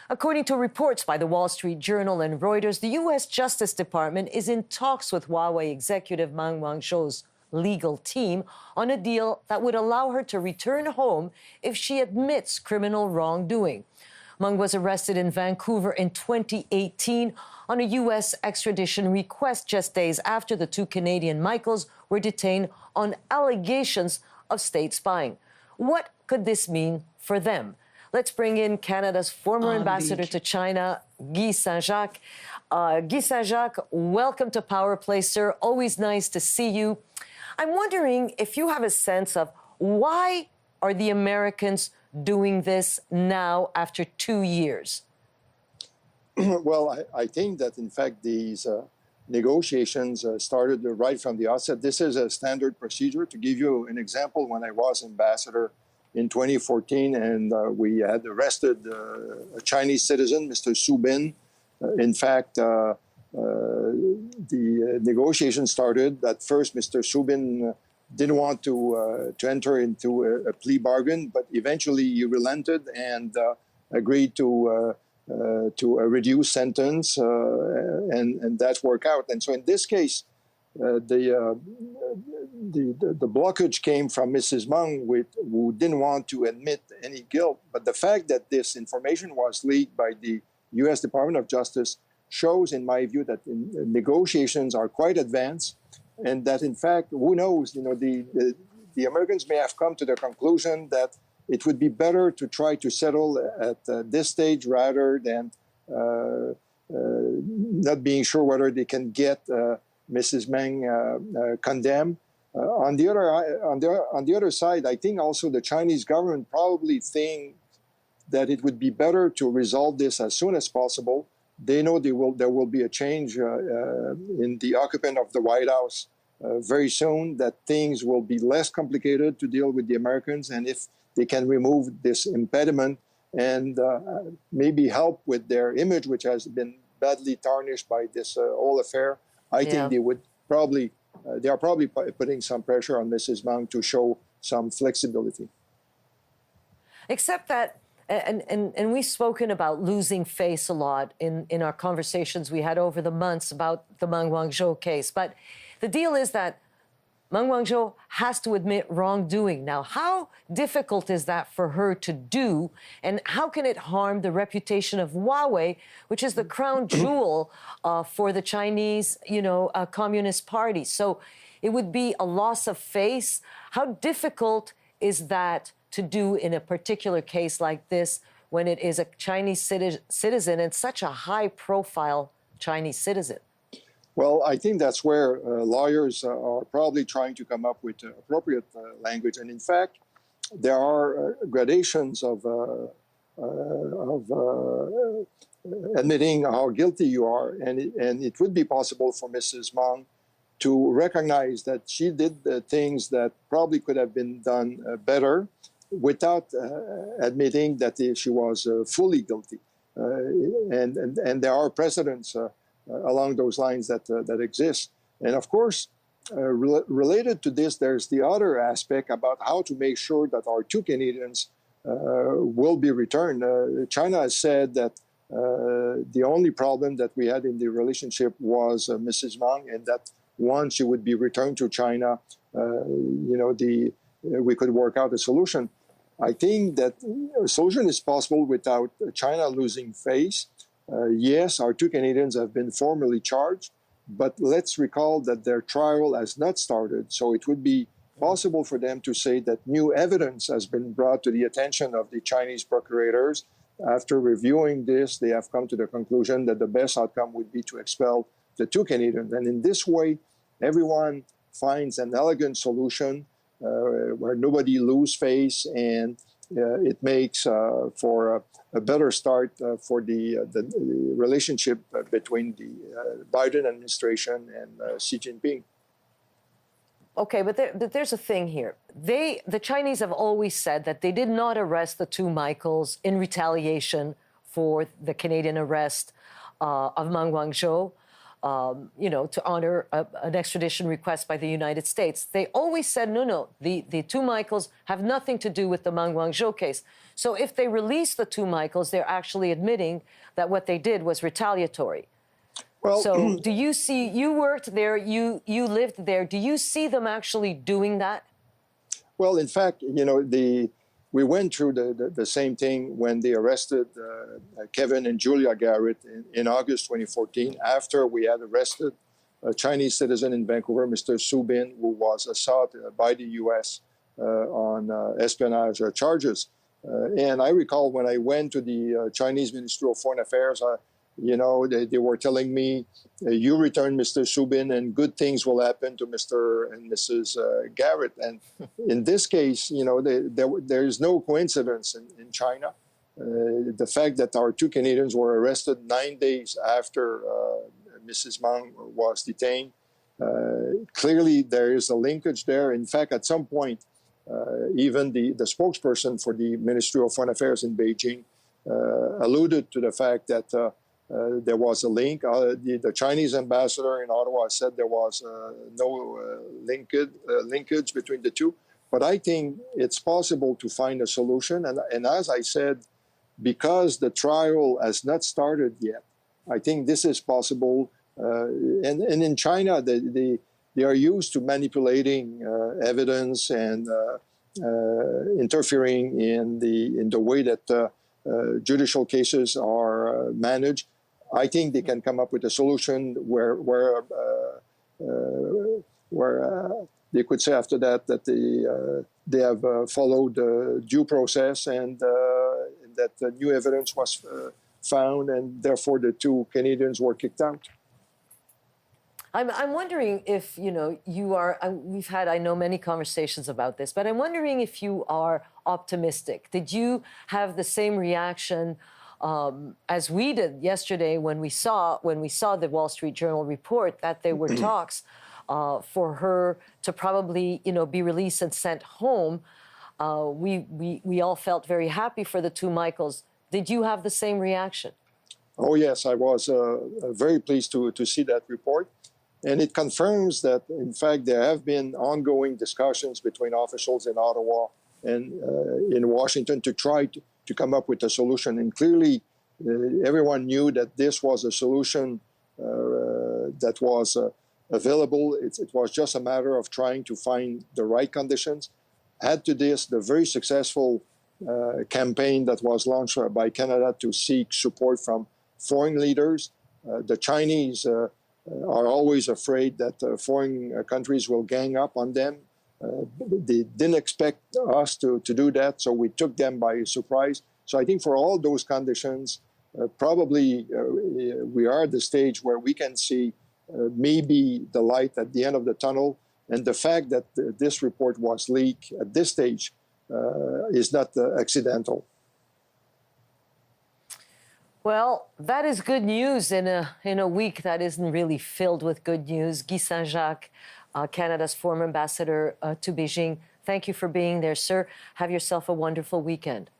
According to reports by the Wall Street Journal and Reuters, the U.S. Justice Department is in talks with Huawei executive Meng Wanzhou's legal team on a deal that would allow her to return home if she admits criminal wrongdoing. Meng was arrested in Vancouver in 2018 on a U.S. extradition request just days after the two Canadian Michaels were detained on allegations of state spying. What could this mean for them? Let's bring in Canada's former ambassador to China, Guy Saint-Jacques. Guy Saint-Jacques, welcome to Power Play, sir. Always nice to see you. I'm wondering if you have a sense of why are the Americans doing this now after 2 years? Well, I think that, in fact, these negotiations started right from the outset. This is a standard procedure. To give you an example, when I was ambassador in 2014, and we had arrested a Chinese citizen, Mr. Su Bin. In fact, the negotiations started. At first, Mr. Su Bin didn't want to enter into a plea bargain, but eventually he relented and agreed to a reduced sentence, and that's worked out. And so in this case, the blockage came from Mrs. Meng, who didn't want to admit any guilt. But the fact that this information was leaked by the U.S. Department of Justice shows, in my view, that negotiations are quite advanced, and that, in fact, who knows, the Americans may have come to the conclusion that it would be better to try to settle at this stage rather than not being sure whether they can get Mrs. Meng condemned. On the other side, I think also the Chinese government probably think that it would be better to resolve this as soon as possible. They know there will be a change in the occupant of the White House very soon, that things will be less complicated to deal with the Americans, and if they can remove this impediment and maybe help with their image, which has been badly tarnished by this whole affair, I think they would probably, they are probably putting some pressure on Mrs. Meng to show some flexibility. Except that, and we've spoken about losing face a lot in our conversations we had over the months about the Meng Wanzhou case. But the deal is that Meng Wanzhou has to admit wrongdoing. Now, how difficult is that for her to do, and how can it harm the reputation of Huawei, which is the crown jewel for the Chinese, Communist Party? So it would be a loss of face. How difficult is that to do in a particular case like this when it is a Chinese citizen and such a high-profile Chinese citizen? Well, I think that's where lawyers are probably trying to come up with appropriate language. And in fact, there are gradations of admitting how guilty you are. And it would be possible for Mrs. Meng to recognize that she did things that probably could have been done better without admitting that she was fully guilty. And there are precedents along those lines that exist. And of course, related to this, there's the other aspect about how to make sure that our two Canadians will be returned. China has said that the only problem that we had in the relationship was Mrs. Meng, and that once she would be returned to China, we could work out a solution. I think that a solution is possible without China losing face. Yes, our two Canadians have been formally charged, but let's recall that their trial has not started. So it would be possible for them to say that new evidence has been brought to the attention of the Chinese procurators. After reviewing this, they have come to the conclusion that the best outcome would be to expel the two Canadians. And in this way, everyone finds an elegant solution where nobody loses face, and it makes for a better start for the relationship between the Biden administration and Xi Jinping. Okay, but there's a thing here. The Chinese have always said that they did not arrest the two Michaels in retaliation for the Canadian arrest of Meng Wanzhou. to honor an extradition request by the United States. They always said, no, the two Michaels have nothing to do with the Meng Wanzhou case. So if they release the two Michaels, they're actually admitting that what they did was retaliatory. Well, so do you see, you worked there, you lived there, do you see them actually doing that? Well, in fact, we went through the same thing when they arrested Kevin and Julia Garrett in August 2014, after we had arrested a Chinese citizen in Vancouver, Mr. Su Bin, who was sought by the U.S. On espionage charges. And I recall when I went to the Chinese Ministry of Foreign Affairs, they were telling me, you return Mr. Su Bin and good things will happen to Mr. and Mrs. Garrett. And in this case, there is no coincidence in China. The fact that our two Canadians were arrested 9 days after Mrs. Meng was detained, clearly there is a linkage there. In fact, at some point, even the spokesperson for the Ministry of Foreign Affairs in Beijing alluded to the fact that there was a link. The Chinese ambassador in Ottawa said there was no linkage between the two. But I think it's possible to find a solution. And as I said, because the trial has not started yet, I think this is possible. And in China, they are used to manipulating evidence and interfering in the way that judicial cases are managed. I think they can come up with a solution where they could say after that they have followed due process and that new evidence was found, and therefore the two Canadians were kicked out. I'm wondering if, you are, we've had, I know, many conversations about this, but I'm wondering if you are optimistic. Did you have the same reaction as we did yesterday when we saw the Wall Street Journal report that there were talks for her to probably, be released and sent home? We all felt very happy for the two Michaels. Did you have the same reaction? Oh, yes, I was very pleased to see that report. And it confirms that, in fact, there have been ongoing discussions between officials in Ottawa and in Washington to try to come up with a solution. And clearly, everyone knew that this was a solution that was available. It was just a matter of trying to find the right conditions. Add to this the very successful campaign that was launched by Canada to seek support from foreign leaders. The Chinese are always afraid that foreign countries will gang up on them. They didn't expect us to do that, so we took them by surprise. So I think for all those conditions, probably we are at the stage where we can see maybe the light at the end of the tunnel. And the fact that this report was leaked at this stage is not accidental. Well, that is good news in a week that isn't really filled with good news. Guy Saint-Jacques, Canada's former ambassador to Beijing, thank you for being there, sir. Have yourself a wonderful weekend.